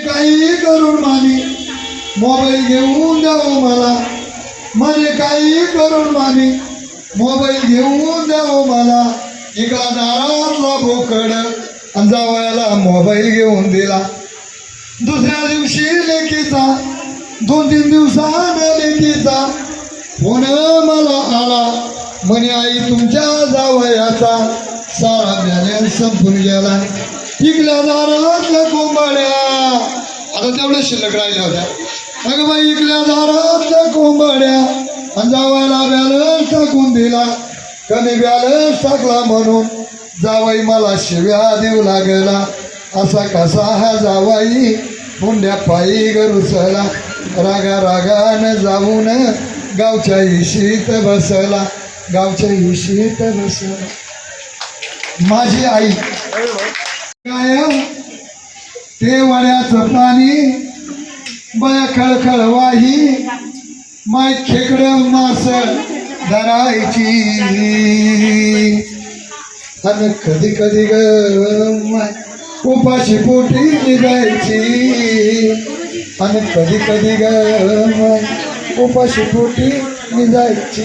काही करून मामी मोबाईल घेऊन द्यावं मला, म्हणे काही करून मामी मोबाईल घेऊन द्यावं मला. इकडा दारातला बोकड आणि जावयाला मोबाईल घेऊन दिला. दुसऱ्या दिवशी लेकीचा 2-3 दिवसानं लेकीचा फोन मला आला, म्हणे आई तुमच्या जावयाचा सारा बॅलन्स संपून गेला. इकल्या दारातल्या कोंबड्या आता तेवढ्या शिल्लक राहिल्या होत्या. अगं बाई इकल्या दारातल्या कोंबड्या आणि जावयाला बॅलन्स टाकून दिला. कमी बॅलन्स टाकला म्हणून जावाई मला शिव्या देऊ लागला. असा कसा हा जावाई मुंड्या पायी गरुसला, रागा रागानं जाऊन गावच्या इशीत बसला, गावच्या इशीत बसला. माझी आई काय ते वड्याचं पाणी बया खळखळ वाही, माय खेकड मास धरायची. आणि कधी कधी ग माय उपाशी पोटी निघायची, आणि कधी कधी ग माय उपाशी पोटी निघायची.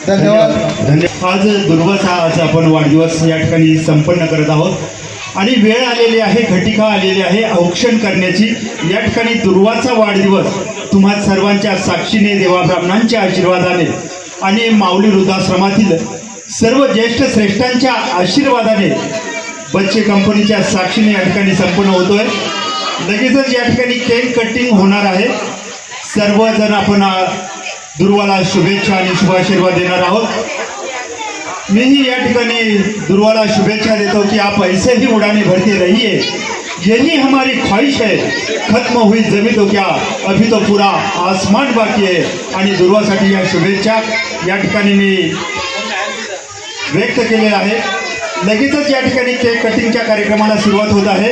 धन्यवाद. आज दुर्वाचा आज आपण वाढदिवस या ठिकाणी संपन्न करत आहोत आणि वेळ आलेली आहे, घटिका आलेली आहे औक्षण करण्याची. या ठिकाणी दुर्वाचा वाढदिवस तुम्हा सर्वांच्या साक्षीने, देवा ब्राह्मणांच्या आशीर्वादाने आणि माऊली वृद्धाश्रमातील सर्व ज्येष्ठ श्रेष्ठांच्या आशीर्वादाने बच्चे कंपनीच्या साक्षीने या ठिकाणी संपन्न होतोय. लगेचच या ठिकाणी केक कटिंग होणार आहे. सर्वजण आपण दुर्वाला शुभेच्छा आणि शुभाशीर्वाद देणार आहोत. मीही या ठिकाणी दुर्वाला शुभेच्छा देतो कि आप ऐसे ही उड़ाने भरते रहिए, यही हमारी ख्वाहिश है. खत्म हुई जमी तो क्या, अभी तो पूरा आसमान बाकी है. आणि दुर्वासाठी या शुभेच्छा या ठिकाणी मी व्यक्त केलेल्या आहे. लगेचच या ठिकाणी केक कटिंगच्या कार्यक्रमाला सुरुवात होत आहे.